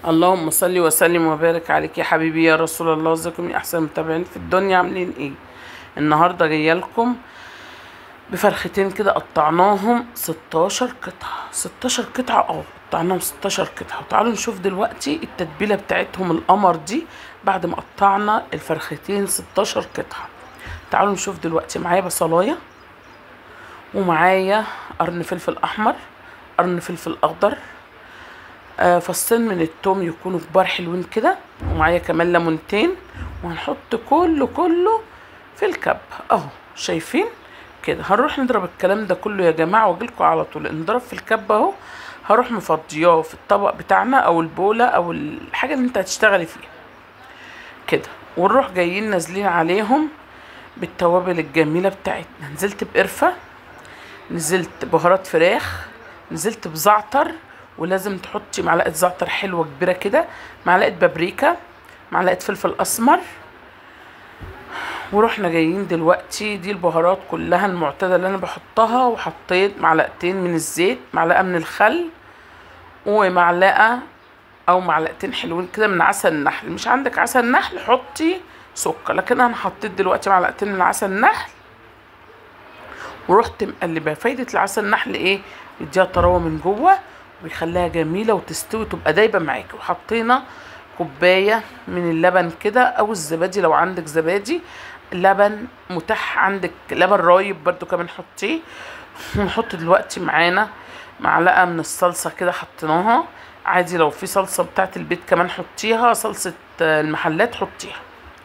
اللهم صل وسلم وبارك عليك يا حبيبي يا رسول الله. ازيكم يا احسن متابعين في الدنيا، عاملين ايه؟ النهارده جايه لكم بفرختين كده قطعناهم 16 قطعه. 16 قطعه، قطعناهم 16 قطعه. وتعالوا نشوف دلوقتي التتبيله بتاعتهم القمر دي بعد ما قطعنا الفرختين 16 قطعه. تعالوا نشوف دلوقتي. معايا بصلايه، ومعايا قرن فلفل احمر، قرن فلفل اخضر، فصين من التوم يكونوا كبار حلوين كده، ومعايا كمان ليمونتين. وهنحط كله في الكب اهو، شايفين كده. هنروح نضرب الكلام ده كله يا جماعه واجيلكوا على طول. نضرب في الكب اهو. هروح مفضياه في الطبق بتاعنا او البوله او الحاجه اللي انت هتشتغلي فيها كده، ونروح جايين نازلين عليهم بالتوابل الجميله بتاعتنا. نزلت بقرفه، نزلت بهارات فراخ، نزلت بزعتر، ولازم تحطي معلقه زعتر حلوه كبيره كده، معلقه بابريكا، معلقه فلفل اسمر. ورحنا جايين دلوقتي، دي البهارات كلها المعتاده اللي انا بحطها. وحطيت معلقتين من الزيت، معلقه من الخل، ومعلقه او معلقتين حلوين كده من عسل النحل. مش عندك عسل نحل حطي سكر، لكن انا حطيت دلوقتي معلقتين من عسل النحل. ورحت مقلبها. فايده العسل النحل ايه؟ يديها طراوه من جوه ويخليها جميله وتستوي تبقى دايبه معاكي. وحطينا كوبايه من اللبن كده او الزبادي، لو عندك زبادي، لبن متاح عندك، لبن رايب برضو كمان حطيه. ونحط دلوقتي معانا معلقه من الصلصه كده حطيناها عادي. لو في صلصه بتاعت البيت كمان حطيها، صلصه المحلات حطيها.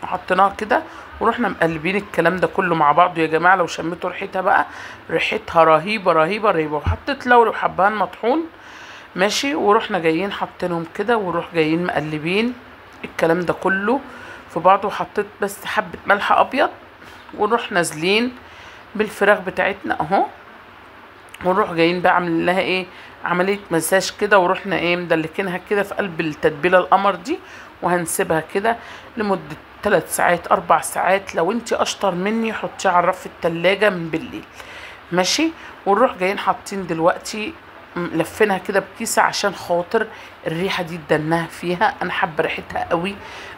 وحطيناها كده ورحنا مقلبين الكلام ده كله مع بعضه يا جماعه. لو شميتوا ريحتها بقى، ريحتها رهيبه رهيبه رهيبه. وحطيت لوري وحبهان مطحون ماشي. ورحنا جايين حاطينهم كده، ونروح جايين مقلبين الكلام ده كله في بعضه. وحطيت بس حبه ملح ابيض، ونروح نازلين بالفراخ بتاعتنا اهو. ونروح جايين بقى عاملين لها ايه، عمليه مساج كده. ورحنا ايه مدلكينها كده في قلب التتبيله القمر دي. وهنسيبها كده لمده 3 ساعات 4 ساعات. لو انتي اشطر مني حطيها على الرف في التلاجة من بالليل ماشي. ونروح جايين حاطين دلوقتي لفينها كده بكيسة عشان خاطر الريحة دي تدنها فيها. انا حابة ريحتها قوي.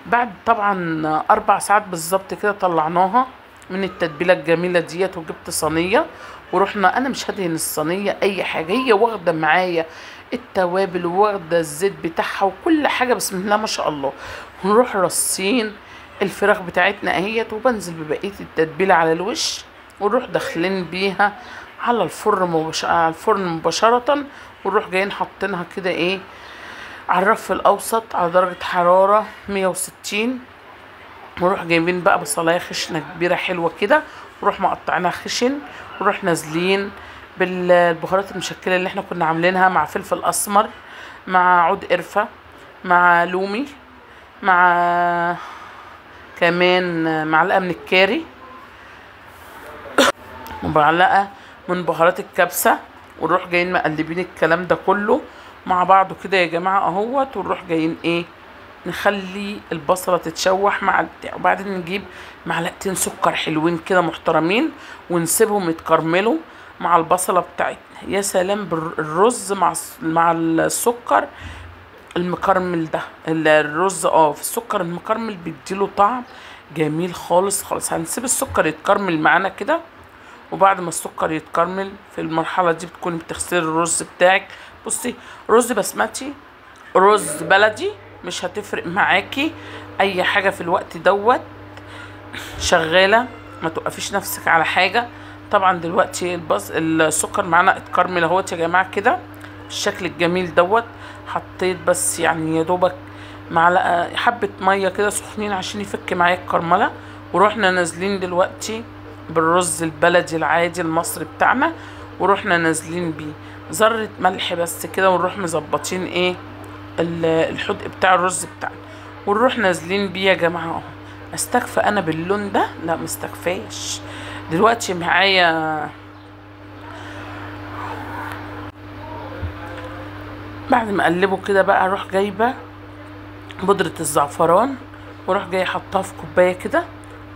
بعد طبعا 4 ساعات بالظبط كده طلعناها من التتبيلة الجميلة ديت. وجبت صينية ورحنا، انا مش هدهن الصينية اي حاجة، هي واخدة معايا التوابل واخدة الزيت بتاعها وكل حاجة، بسم الله ما شاء الله. ونروح رصين الفراخ بتاعتنا اهيت، وبنزل ببقية التتبيلة على الوش. ونروح داخلين بيها على الفرن مباشرة. ونروح جايين حاطينها كده ايه على الرف الاوسط على درجة حرارة 160. ونروح جايبين بقى بصلاية خشنة كبيرة حلوة كده، ونروح مقطعينها خشن. ونروح نازلين بالبهارات المشكلة اللي احنا كنا عاملينها، مع فلفل اسمر، مع عود قرفة، مع لومي، مع كمان معلقة من الكاري، ومعلقة من بهارات الكبسة. ونروح جايين مقلبين الكلام ده كله مع بعضه كده يا جماعة اهوت. ونروح جايين ايه نخلي البصلة تتشوح مع البتاع. وبعدين نجيب معلقتين سكر حلوين كده محترمين، ونسيبهم يتكرملوا مع البصلة بتاعتنا. يا سلام بالرز مع السكر المكرمل ده. الرز في السكر المكرمل بيديله طعم جميل خالص خالص. هنسيب السكر يتكرمل معانا كده. وبعد ما السكر يتكرمل في المرحلة دي بتكوني بتغسلي الرز بتاعك. بصي، رز بسمتي، رز بلدي، مش هتفرق معاكي اي حاجة في الوقت دوت. شغالة، ما توقفيش نفسك على حاجة. طبعا دلوقتي السكر معانا اتكرمل اهوت يا جماعة كده بالشكل الجميل دوت. حطيت بس يعني يا دوبك معلقة حبة مية كده سخنين عشان يفك معايا الكرملة. ورحنا نازلين دلوقتي بالرز البلدي العادي المصري بتاعنا. ورحنا نازلين بيه ذرة ملح بس كده. ونروح مظبطين ايه الحدق بتاع الرز بتاعنا. ونروح نازلين بيه يا جماعة اهو. استكفى انا باللون ده؟ لا مستكفاش. دلوقتي معايا بعد ما اقلبه كده بقى اروح جايبه بودرة الزعفران، واروح جاي حطها في كوباية كده.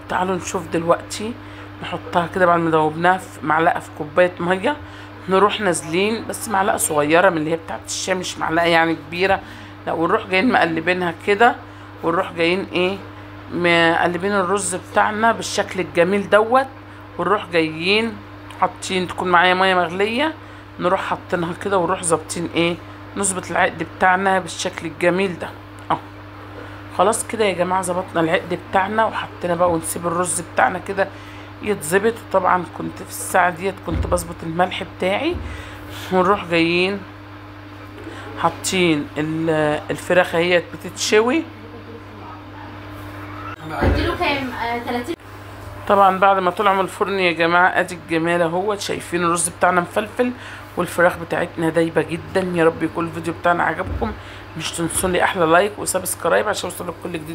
تعالوا نشوف دلوقتي. نحطها كده بعد ما دوبناها في معلقة في كوباية مية. نروح نازلين بس معلقة صغيرة من اللي هي بتاعت الشاي، مش معلقة يعني كبيرة لا، ونروح جايين مقلبينها كده، ونروح جايين ايه مقلبين الرز بتاعنا بالشكل الجميل دوت. ونروح جايين حاطين، تكون معايا ميه مغليه، نروح حاطينها كده، ونروح ظابطين ايه نظبط العقد بتاعنا بالشكل الجميل ده اهو. خلاص كده يا جماعه ظبطنا العقد بتاعنا وحطينا بقى، ونسيب الرز بتاعنا كده يتظبط. وطبعا كنت في الساعه ديت كنت بظبط الملح بتاعي. ونروح جايين حاطين الفراخ اهيت بتتشوي. اديله كام؟ 30. طبعا بعد ما طلعوا من الفرن يا جماعه ادي الجمال اهوت. شايفين الرز بتاعنا مفلفل والفراخ بتاعتنا دايبه جدا. يا رب يكون الفيديو بتاعنا عجبكم. مش تنسوا لي احلى لايك وسبسكرايب عشان اوصلك كل جديد.